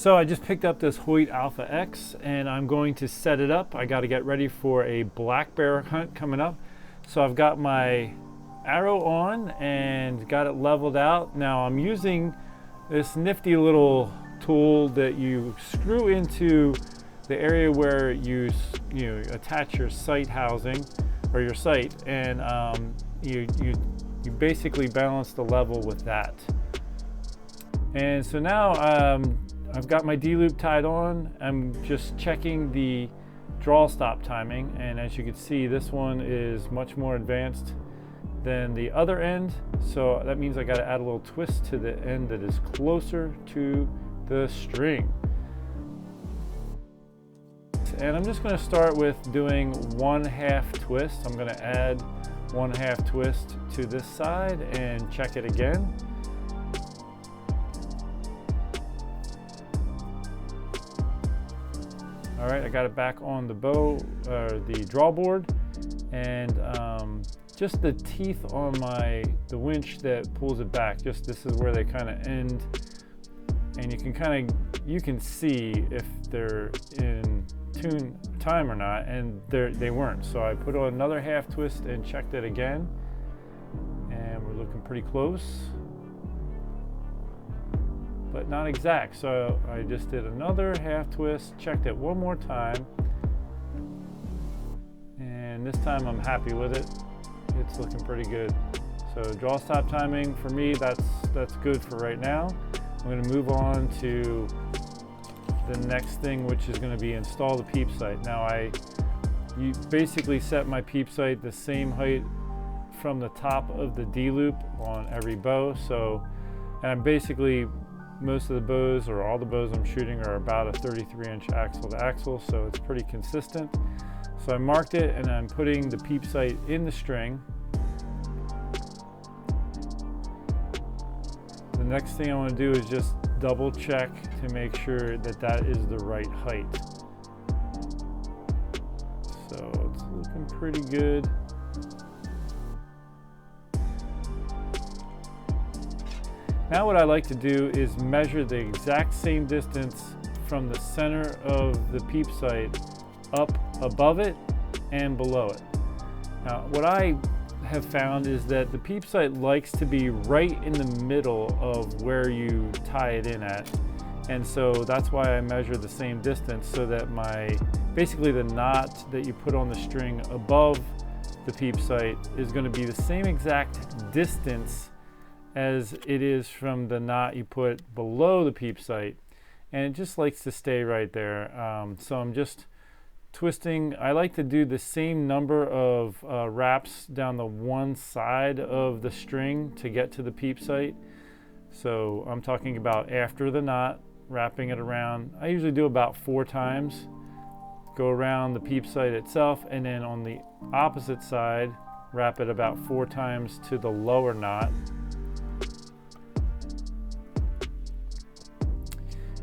So I just picked up this Hoyt Alpha X and I'm going to set it up. I got to get ready for a black bear hunt coming up. So I've got my arrow on and got it leveled out. Now I'm using this nifty little tool that you screw into the area where you attach your sight housing or your sight, and you basically balance the level with that. And so now I've got my D-loop tied on. I'm just checking the draw stop timing, and as you can see, this one is much more advanced than the other end, so that means I got to add a little twist to the end that is closer to the string. And I'm just going to start with doing 1/2 twist. I'm going to add 1/2 twist to this side and check it again. All right, I got it back on the bow, the draw board, and just the teeth on the winch that pulls it back. Just this is where they kind of end, and you can see if they're in time or not, and they weren't. So I put on another 1/2 twist and checked it again, and we're looking pretty close, but not exact. So I just did another 1/2 twist, checked it one more time, and this time I'm happy with it. It's looking pretty good. So draw stop timing for me, that's good for right now. I'm going to move on to the next thing, which is going to be install the peep sight. Now you basically set my peep sight the same height from the top of the D-loop on every bow. So, and I'm basically, most of the bows, or all the bows I'm shooting, are about a 33-inch axle to axle, so it's pretty consistent. So I marked it, and I'm putting the peep sight in the string. The next thing I want to do is just double check to make sure that that is the right height. So it's looking pretty good. Now what I like to do is measure the exact same distance from the center of the peep sight up above it and below it. Now what I have found is that the peep sight likes to be right in the middle of where you tie it in at, and so that's why I measure the same distance, so that basically the knot that you put on the string above the peep sight is going to be the same exact distance as it is from the knot you put below the peep sight, and it just likes to stay right there. So I'm just twisting. I like to do the same number of wraps down the one side of the string to get to the peep sight. So I'm talking about after the knot, wrapping it around. I usually do about 4 times, go around the peep sight itself, and then on the opposite side, wrap it about 4 times to the lower knot.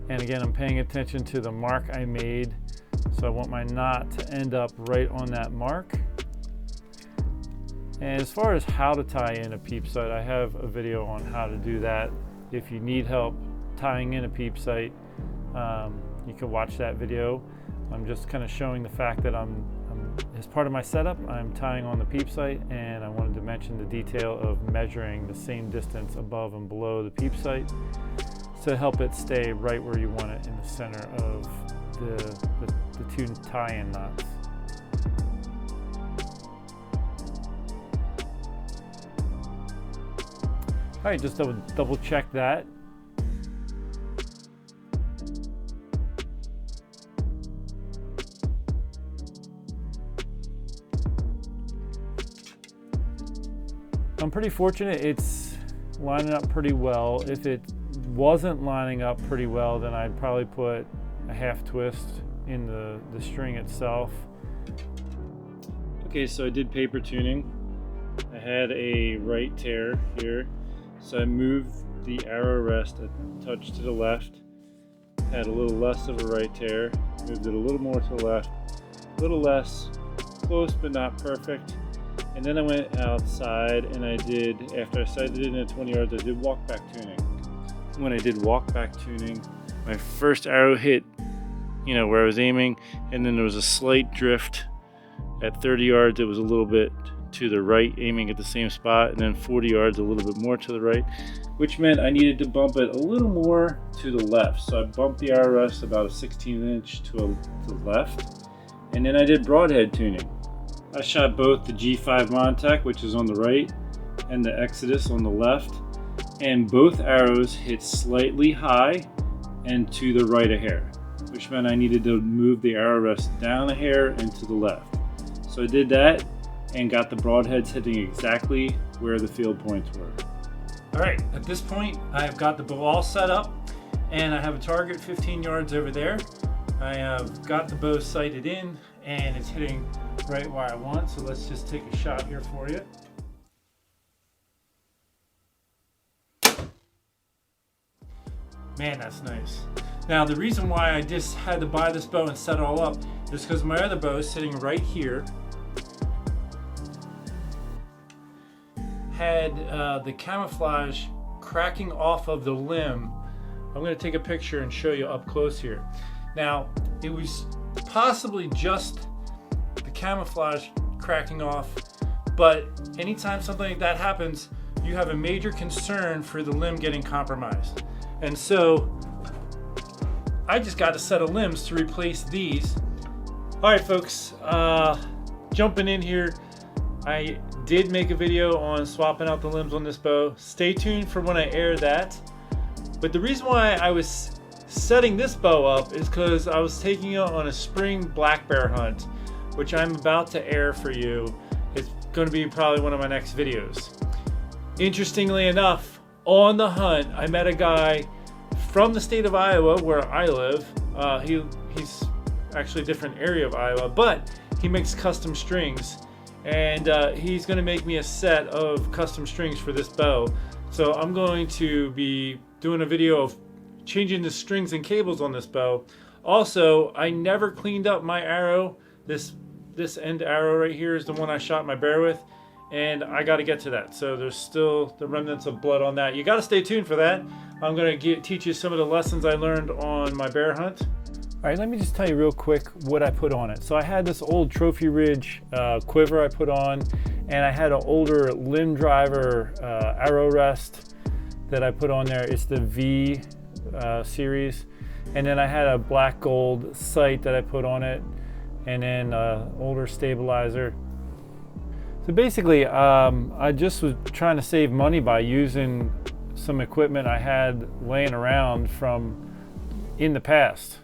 And again, I'm paying attention to the mark I made. So I want my knot to end up right on that mark. And as far as how to tie in a peep sight, I have a video on how to do that. If you need help tying in a peep sight, you can watch that video. I'm just kind of showing the fact that as part of my setup, I'm tying on the peep sight, and I wanted to mention the detail of measuring the same distance above and below the peep sight to help it stay right where you want it, in the center of the 2 tie-in knots. All right, just double check that. I'm pretty fortunate it's lining up pretty well. If it wasn't lining up pretty well, then I'd probably put a 1/2 twist in the string itself. Okay, so I did paper tuning. I had a right tear here, so I moved the arrow rest a touch to the left, had a little less of a right tear, moved it a little more to the left, a little less, close but not perfect. And then I went outside and I did, after I sighted it in at 20 yards, I did walk back tuning. When I did walk back tuning, my first arrow hit, you know, where I was aiming, and then there was a slight drift at 30 yards. It was a little bit to the right, aiming at the same spot, and then 40 yards a little bit more to the right, which meant I needed to bump it a little more to the left. So I bumped the arrow rest about a 16th inch to the left, and then I did broadhead tuning. I shot both the G5 Montec, which is on the right, and the Exodus on the left, and both arrows hit slightly high and to the right a hair, which meant I needed to move the arrow rest down a hair and to the left. So I did that and got the broadheads hitting exactly where the field points were. All right, at this point, I've got the bow all set up, and I have a target 15 yards over there. I have got the bow sighted in, and it's hitting right where I want, so let's just take a shot here for you. Man, that's nice. Now, the reason why I just had to buy this bow and set it all up is because my other bow is sitting right here. Had the camouflage cracking off of the limb. I'm going to take a picture and show you up close here. Now, it was possibly just the camouflage cracking off, but anytime something like that happens, you have a major concern for the limb getting compromised. And so I just got a set of limbs to replace these. All right, folks, jumping in here, I did make a video on swapping out the limbs on this bow. Stay tuned for when I air that. But the reason why I was setting this bow up is because I was taking it on a spring black bear hunt, which I'm about to air for you. It's going to be probably one of my next videos. Interestingly enough, on the hunt, I met a guy from the state of Iowa where I live. He's actually a different area of Iowa, but he makes custom strings, and he's going to make me a set of custom strings for this bow. So I'm going to be doing a video of changing the strings and cables on this bow. Also, I never cleaned up my arrow. This end arrow right here is the one I shot my bear with, and I got to get to that. So there's still the remnants of blood on that. You got to stay tuned for that. I'm going to teach you some of the lessons I learned on my bear hunt. All right, let me just tell you real quick what I put on it. So I had this old Trophy Ridge quiver I put on, and I had an older limb driver arrow rest that I put on there. It's the V series. And then I had a black gold sight that I put on it, and then older stabilizer. So basically, I just was trying to save money by using some equipment I had laying around from in the past.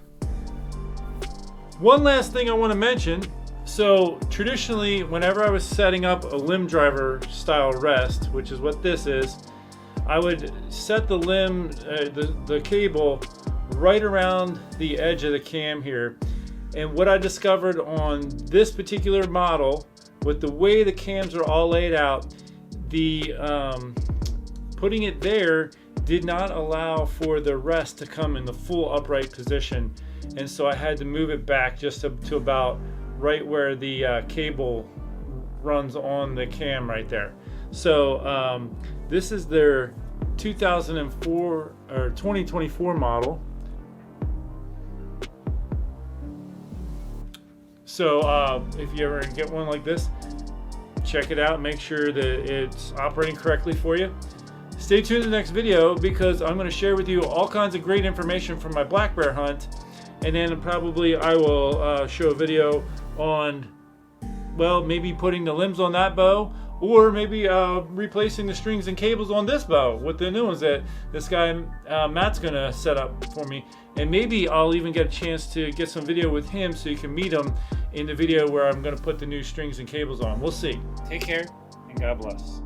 One last thing I want to mention. So traditionally, whenever I was setting up a limb driver style rest, which is what this is, I would set the limb, the cable right around the edge of the cam here. And what I discovered on this particular model, with the way the cams are all laid out, the putting it there did not allow for the rest to come in the full upright position, and so I had to move it back just to about right where the cable runs on the cam right there. So this is their 2004 or 2024 model. So if you ever get one like this, check it out, make sure that it's operating correctly for you. Stay tuned to the next video, because I'm going to share with you all kinds of great information from my black bear hunt, and then probably I will show a video on, well, maybe putting the limbs on that bow, or maybe replacing the strings and cables on this bow with the new ones that this guy Matt's going to set up for me. And maybe I'll even get a chance to get some video with him so you can meet him in the video where I'm going to put the new strings and cables on. We'll see. Take care, and God bless.